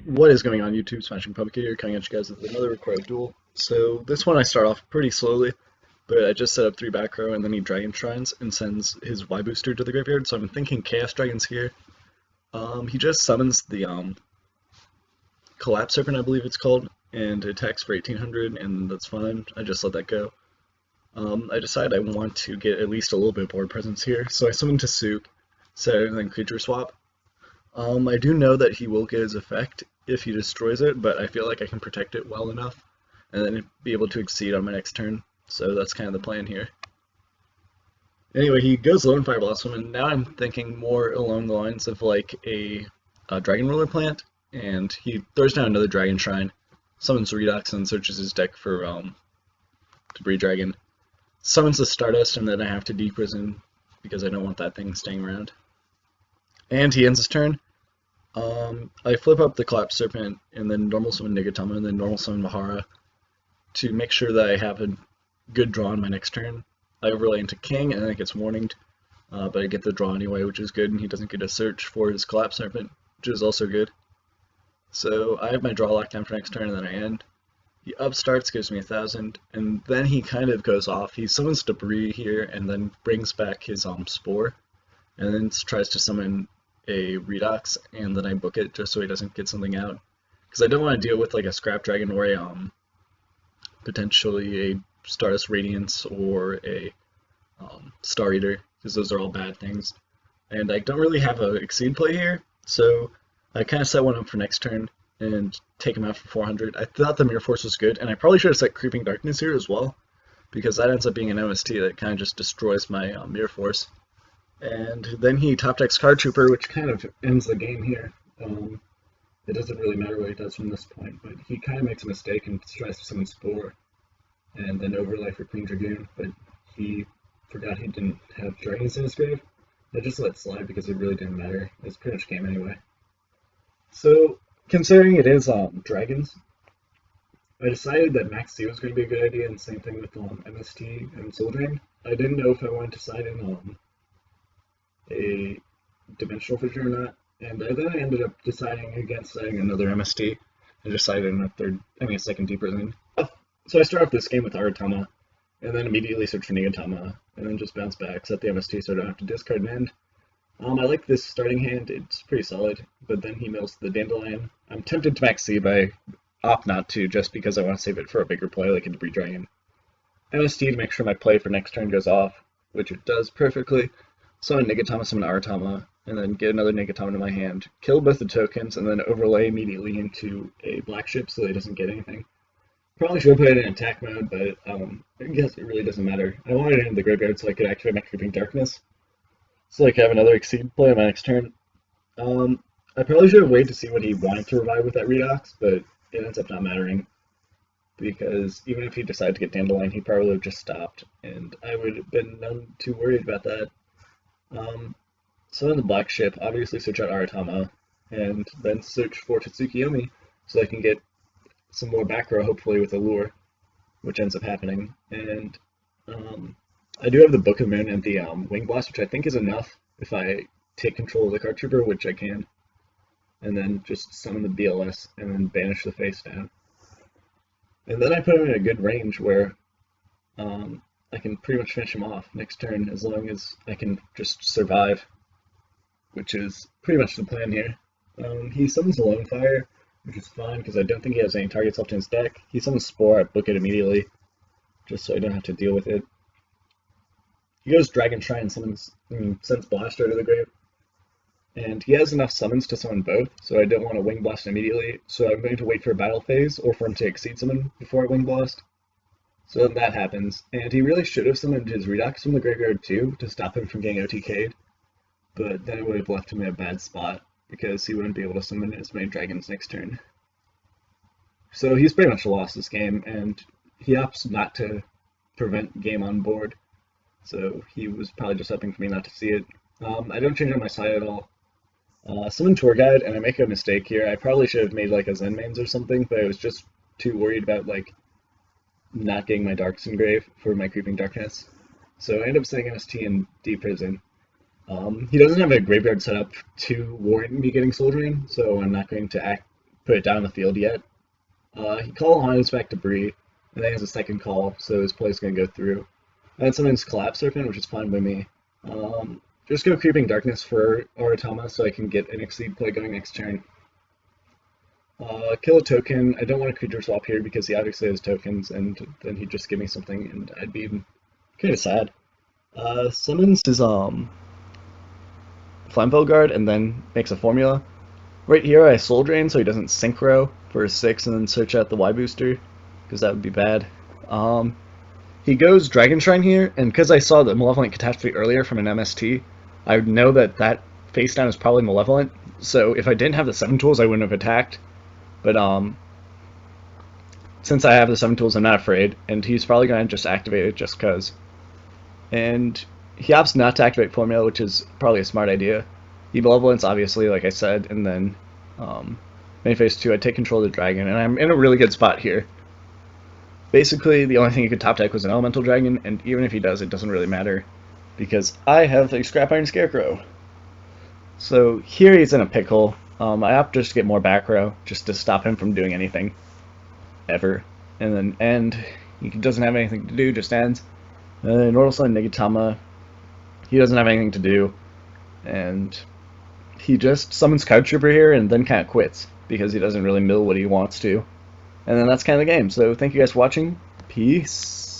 What is going on YouTube? Smashing Pumpkin here, coming at you guys with another required duel. So this one I start off pretty slowly, but I just set up 3 back row and then he Dragon Shrines and sends his Y booster to the graveyard, so I'm thinking Chaos Dragon's here. He just summons the Collapse Serpent, I believe it's called, and attacks for 1800, and that's fine. I just let that go. I decide I want to get at least a little bit of board presence here, so I summon to Sook, set it, and then creature swap. I do know that he will get his effect if he destroys it, but I feel like I can protect it well enough and then be able to exceed on my next turn, so that's kind of the plan here. Anyway, he goes Lone Fire Blossom, and now I'm thinking more along the lines of like a Dragon Ruler plant, and he throws down another Dragon Shrine, summons Redox, and searches his deck for Debris Dragon, summons the Stardust, and then I have to deprison because I don't want that thing staying around. And he ends his turn. I flip up the Collapse Serpent, and then normal summon Nigatama, and then normal summon Mahara to make sure that I have a good draw on my next turn. I overlay into King, and then it gets warninged, but I get the draw anyway, which is good, and he doesn't get a search for his Collapse Serpent, which is also good. So I have my draw locked down for next turn, and then I end. He upstarts, gives me 1,000, and then he kind of goes off. He summons Debris here, and then brings back his Spore, and then tries to summon a Redox, and then I book it just so he doesn't get something out, because I don't want to deal with like a Scrap Dragon or a potentially a Stardust Radiance or a Star Eater, because those are all bad things, and I don't really have a Exceed play here, so I kind of set one up for next turn and take him out for 400. I thought the Mirror Force was good, and I probably should have set Creeping Darkness here as well, because that ends up being an MST that kind of just destroys my Mirror Force. And then he top decks Card Trooper, which kind of ends the game here. It doesn't really matter what he does from this point, but he kind of makes a mistake and tries to summon Spore, and then overlay for Queen Dragoon, but he forgot he didn't have dragons in his grave. I just let it slide because it really didn't matter. It's pretty much game anyway. So, considering it is dragons, I decided that Max C was going to be a good idea, and same thing with MST and Soul Drain. I didn't know if I wanted to side in a Dimensional Fissure or not, and then I ended up deciding against setting another MST and decided on a second deprison. So I start off this game with Aratama, and then immediately search for Nigatama, and then just bounce back, set the MST so I don't have to discard an end. I like this starting hand, it's pretty solid, but then he mills the Dandelion. I'm tempted to Max C, but I opt not to just because I want to save it for a bigger play like a Debris Dragon. MST to make sure my play for next turn goes off, which it does perfectly. Summon Nigatama, summon Aratama, and then get another Nigatama to my hand, kill both the tokens, and then overlay immediately into a black ship so that he doesn't get anything. Probably should have put it in attack mode, but I guess it really doesn't matter. I wanted it in the graveyard so I could activate my Creeping Darkness, so I could have another Exceed play on my next turn. I probably should have waited to see what he wanted to revive with that Redox, but it ends up not mattering, because even if he decided to get Dandelion, he probably would have just stopped, and I would have been none too worried about that. So in the black ship, obviously search out Aratama, and then search for Tsukiyomi, so I can get some more back row, hopefully with a lure, which ends up happening. And I do have the Book of Moon and the Wing Blast, which I think is enough if I take control of the Card Trooper, which I can, and then just summon the BLS, and then banish the face down. And then I put him in a good range where I can pretty much finish him off next turn as long as I can just survive, which is pretty much the plan here. He summons a Lone Fire, which is fine because I don't think he has any targets left in his deck. He summons Spore, I book it immediately, just so I don't have to deal with it. He goes Dragon Shrine and sends Blaster to the grave, and he has enough summons to summon both, so I don't want to Wing Blast immediately, so I'm going to wait for a battle phase or for him to Exceed summon before I Wing Blast. So then that happens, and he really should have summoned his Redox from the graveyard too to stop him from getting OTK'd, but then it would have left him in a bad spot because he wouldn't be able to summon as many dragons next turn. So he's pretty much lost this game, and he opts not to prevent game on board, so he was probably just hoping for me not to see it. I don't change on my side at all. Summon Tour Guide, and I make a mistake here. I probably should have made like a Zen Mains or something, but I was just too worried about like not getting my Darks Engrave for my Creeping Darkness. So I end up setting MST in deprison. He doesn't have a graveyard set up to warrant me getting Soul Drain, so I'm not going to put it down in the field yet. He called Hanyo's back to Bree, and then he has a second call, so his play's going to go through. And then someone's Collapse Serpent, which is fine by me. Just go Creeping Darkness for Oratama so I can get an Exceed play going next turn. Kill a token. I don't want a creature swap here because he obviously has tokens, and then he'd just give me something, and I'd be kind of sad. Summons his Flambeau Guard and then makes a formula. Right here I Soul Drain so he doesn't Synchro for a 6 and then search out the Y booster, because that would be bad. He goes Dragon Shrine here, and because I saw the Malevolent Catastrophe earlier from an MST, I would know that that face down is probably Malevolent, so if I didn't have the 7 tools I wouldn't have attacked. But since I have the 7 tools I'm not afraid, and he's probably going to just activate it just because. And he opts not to activate formula, which is probably a smart idea. He Malevolence, obviously, like I said, and then main phase 2, I take control of the dragon, and I'm in a really good spot here. Basically, the only thing he could top deck was an Elemental Dragon, and even if he does, it doesn't really matter, because I have a Scrap Iron Scarecrow. So here he's in a pickle. I opt just to get more back row, just to stop him from doing anything, ever. And then end, he doesn't have anything to do, just ends. Immortal Sun Negatama, he doesn't have anything to do, and he just summons Card Trooper here and then kind of quits, because he doesn't really mill what he wants to. And then that's kind of the game. So thank you guys for watching. Peace.